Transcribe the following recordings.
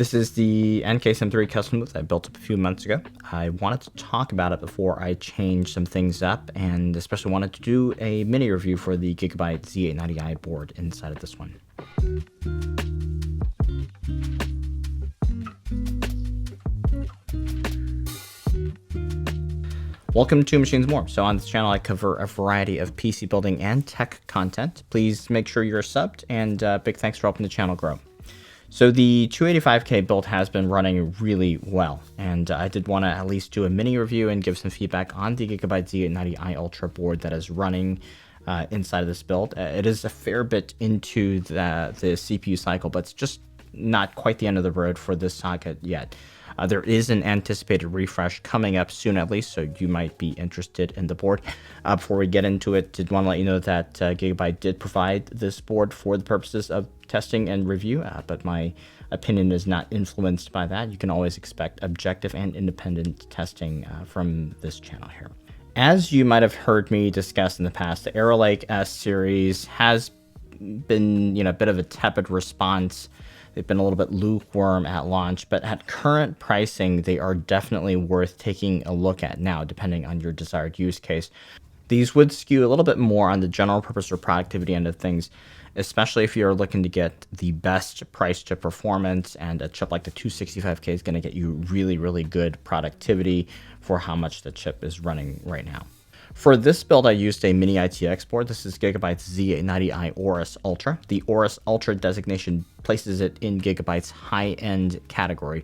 This is the NCase M3 custom loop that I built up a few months ago. I wanted to talk about it before I changed some things up, and especially wanted to do a mini review for the Gigabyte Z890I board inside of this one. Welcome to Machines More. So on this channel, I cover a variety of PC building and tech content. Please make sure you're subbed, and big thanks for helping the channel grow. So the 285K build has been running really well, and I did want to at least do a mini review and give some feedback on the Gigabyte Z890I Ultra board that is running inside of this build. It is a fair bit into the CPU cycle, but it's just not quite the end of the road for this socket yet. There is an anticipated refresh coming up soon, at least, so you might be interested in the board. Before we get into it, did want to let you know that Gigabyte did provide this board for the purposes of testing and review, but my opinion is not influenced by that. You can always expect objective and independent testing from this channel here. As you might have heard me discuss in the past, the Arrow Lake S series has been, a bit of a tepid response. They've been a little bit lukewarm at launch, but at current pricing, they are definitely worth taking a look at now, depending on your desired use case. These would skew a little bit more on the general purpose or productivity end of things, especially if you're looking to get the best price to performance, and a chip like the 265K is going to get you really, really good productivity for how much the chip is running right now. For this build, I used a mini-itx board. This is Gigabyte's Z890I Aorus Ultra. The Aorus Ultra designation places it in Gigabyte's high-end category.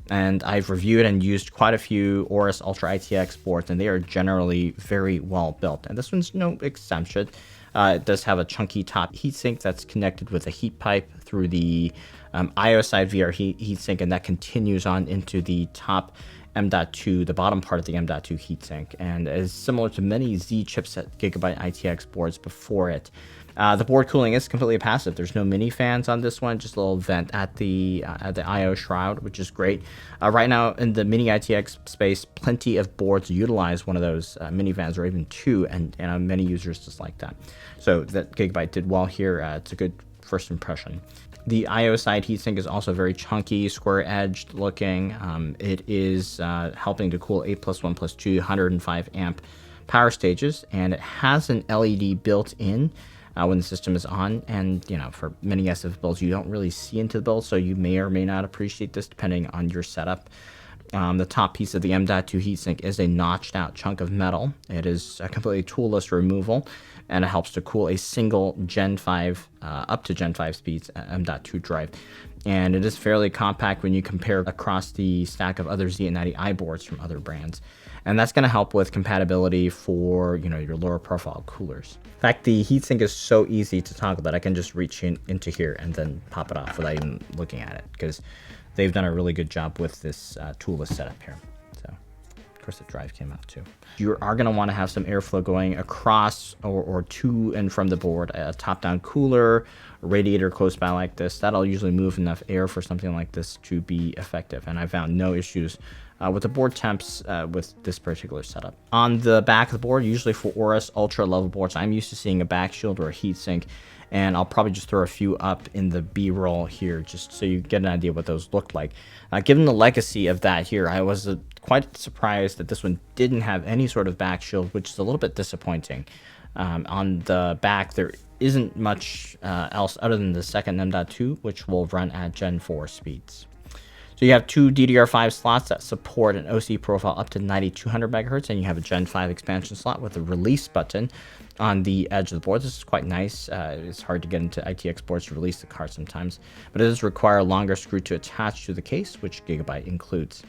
And I've reviewed and used quite a few Aorus Ultra ITX boards, and they are generally very well built. And this one's no exception. It does have a chunky top heatsink that's connected with a heat pipe through the IO side VR heatsink, and that continues on into the top M.2, the bottom part of the M.2 heatsink, and is similar to many Z chipset Gigabyte ITX boards before it. The board cooling is completely passive. There's no mini fans on this one, just a little vent at the IO shroud, which is great. Right now in the mini ITX space, plenty of boards utilize one of those mini fans, or even two, and many users just like that. So that Gigabyte did well here. It's a good first impression. The IO side heatsink is also very chunky, square-edged looking. It is helping to cool 8+1+2 105 amp power stages, and it has an LED built in when the system is on. And for many SF builds, you don't really see into the build, so you may or may not appreciate this depending on your setup. The top piece of the M.2 heatsink is a notched out chunk of metal. It is a completely toolless removal, and it helps to cool a single Gen 5, up to Gen 5 speeds M.2 drive. And it is fairly compact when you compare across the stack of other Z890i boards from other brands. And that's going to help with compatibility for your lower profile coolers. In fact, the heatsink is so easy to toggle that I can just reach into here and then pop it off without even looking at it, because they've done a really good job with this toolless setup here. So, of course, the drive came out too. You are going to want to have some airflow going across or to and from the board. A top-down cooler, a radiator close by like this, that'll usually move enough air for something like this to be effective. And I found no issues with the board temps with this particular setup. On the back of the board, usually for Aorus Ultra level boards, I'm used to seeing a back shield or a heatsink, and I'll probably just throw a few up in the B-roll here just so you get an idea what those look like. Given the legacy of that here, I was quite surprised that this one didn't have any sort of back shield, which is a little bit disappointing. On the back, there isn't much else other than the second M.2, which will run at Gen 4 speeds. So you have two DDR5 slots that support an OC profile up to 9200 megahertz, and you have a Gen 5 expansion slot with a release button on the edge of the board. This is quite nice. It's hard to get into ITX boards to release the card sometimes, but it does require a longer screw to attach to the case, which Gigabyte includes.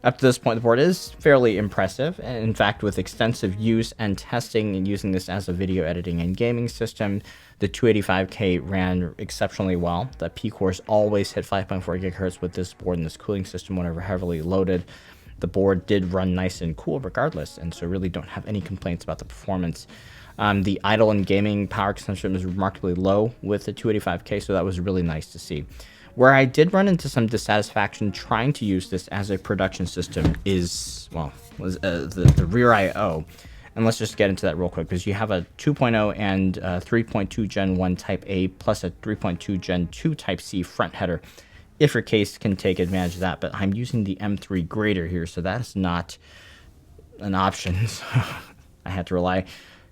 Up to this point, the board is fairly impressive. And in fact, with extensive use and testing and using this as a video editing and gaming system, the 285K ran exceptionally well. The P cores always hit 5.4 gigahertz with this board and this cooling system whenever heavily loaded. The board did run nice and cool regardless, and so really don't have any complaints about the performance. The idle and gaming power consumption was remarkably low with the 285K, so that was really nice to see. Where I did run into some dissatisfaction trying to use this as a production system was the rear I/O. And let's just get into that real quick, because you have a 2.0 and 3.2 Gen 1 Type A plus a 3.2 Gen 2 Type C front header if your case can take advantage of that. But I'm using the M3 Grater here, so that's not an option. So I had to rely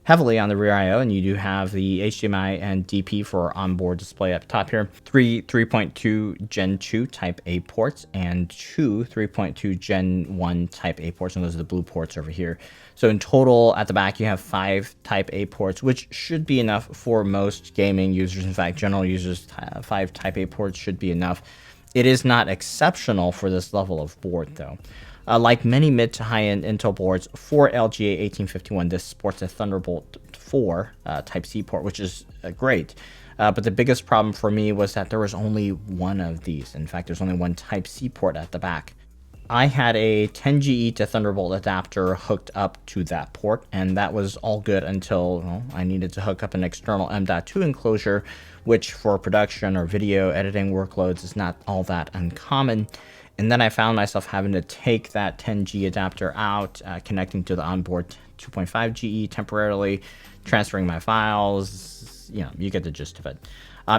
heavily on the rear I/O, and you do have the HDMI and DP for onboard display up top here. 3.2 Gen 2 Type A ports and 3.2 Gen 1 Type A ports, and those are the blue ports over here. So in total, at the back, you have 5 Type A ports, which should be enough for most gaming users. In fact, general users, 5 Type A ports should be enough. It is not exceptional for this level of board, though. Like many mid to high-end Intel boards, for LGA 1851, this sports a Thunderbolt 4 Type-C port, which is great. But the biggest problem for me was that there was only one of these. In fact, there's only one Type-C port at the back. I had a 10GE to Thunderbolt adapter hooked up to that port, and that was all good until I needed to hook up an external M.2 enclosure, which for production or video editing workloads is not all that uncommon. And then I found myself having to take that 10G adapter out, connecting to the onboard 2.5 GE temporarily, transferring my files. You get the gist of it.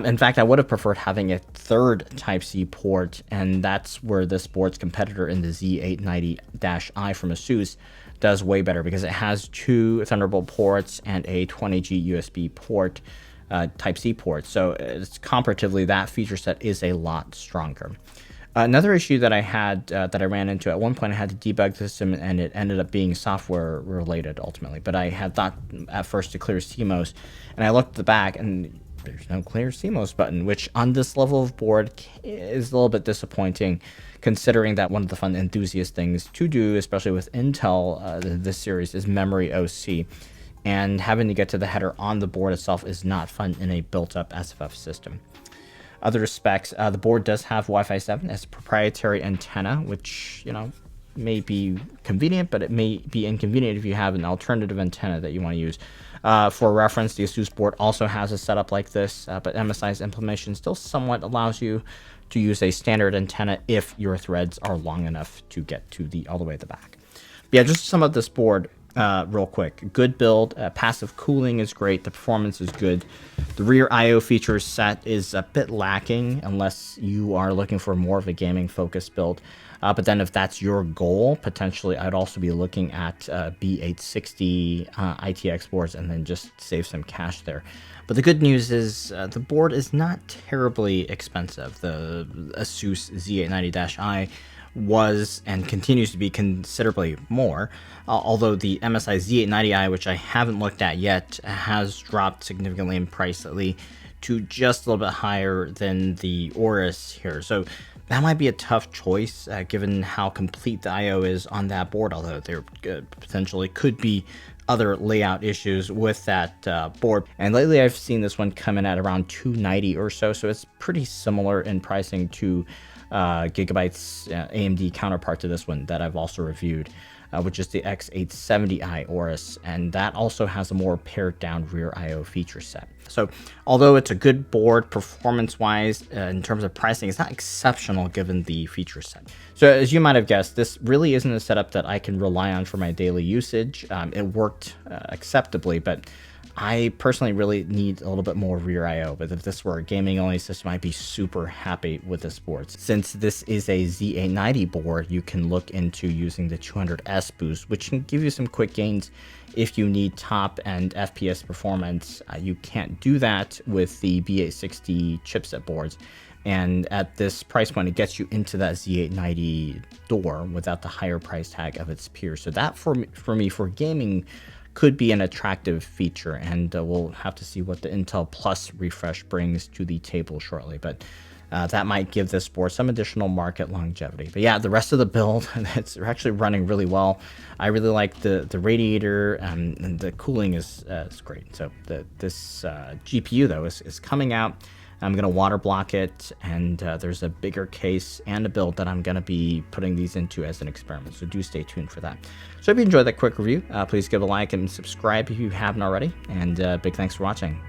In fact, I would have preferred having a third Type-C port, and that's where this board's competitor in the Z890I from ASUS does way better, because it has 2 Thunderbolt ports and a 20G USB port, Type-C port. So it's comparatively, that feature set is a lot stronger. Another issue that I had, that I ran into, at one point I had to debug the system, and it ended up being software related ultimately. But I had thought at first to clear CMOS, and I looked at the back and there's no clear CMOS button, which on this level of board is a little bit disappointing, considering that one of the fun enthusiast things to do, especially with Intel, this series, is memory OC. And having to get to the header on the board itself is not fun in a built-up SFF system. Other specs, the board does have Wi-Fi 7 as a proprietary antenna, which, may be convenient, but it may be inconvenient if you have an alternative antenna that you want to use. For reference, the ASUS board also has a setup like this, but MSI's implementation still somewhat allows you to use a standard antenna if your threads are long enough to get to all the way at the back. But yeah, just to sum up this board real quick. Good build. Passive cooling is great. The performance is good. The rear I/O features set is a bit lacking unless you are looking for more of a gaming focused build. But then if that's your goal, potentially I'd also be looking at B860 ITX boards and then just save some cash there. But the good news is the board is not terribly expensive. The ASUS Z890I was and continues to be considerably more, although the MSI Z890i, which I haven't looked at yet, has dropped significantly in price, lately to just a little bit higher than the Aorus here. So that might be a tough choice given how complete the I/O is on that board, although there potentially could be other layout issues with that board. And lately I've seen this one come in at around $290 or so, so it's pretty similar in pricing to Gigabyte's AMD counterpart to this one that I've also reviewed, which is the X870i Aorus, and that also has a more pared down rear I/O feature set. So although it's a good board performance-wise, in terms of pricing, it's not exceptional given the feature set. So as you might have guessed, this really isn't a setup that I can rely on for my daily usage. It worked acceptably, but I personally really need a little bit more rear I/O, but if this were a gaming-only system, I'd be super happy with this board. Since this is a Z890 board, you can look into using the 200S boost, which can give you some quick gains if you need top-end FPS performance. You can't do that with the B860 chipset boards, and at this price point, it gets you into that Z890 door without the higher price tag of its peers. So that, for me, for gaming, could be an attractive feature, and we'll have to see what the Intel Plus refresh brings to the table shortly, but that might give this board some additional market longevity. But yeah, the rest of the build, it's actually running really well. I really like the radiator, and the cooling is great. So this GPU though is coming out. I'm going to water block it, and there's a bigger case and a build that I'm going to be putting these into as an experiment, so do stay tuned for that. So if you enjoyed that quick review, please give a like and subscribe if you haven't already, and big thanks for watching.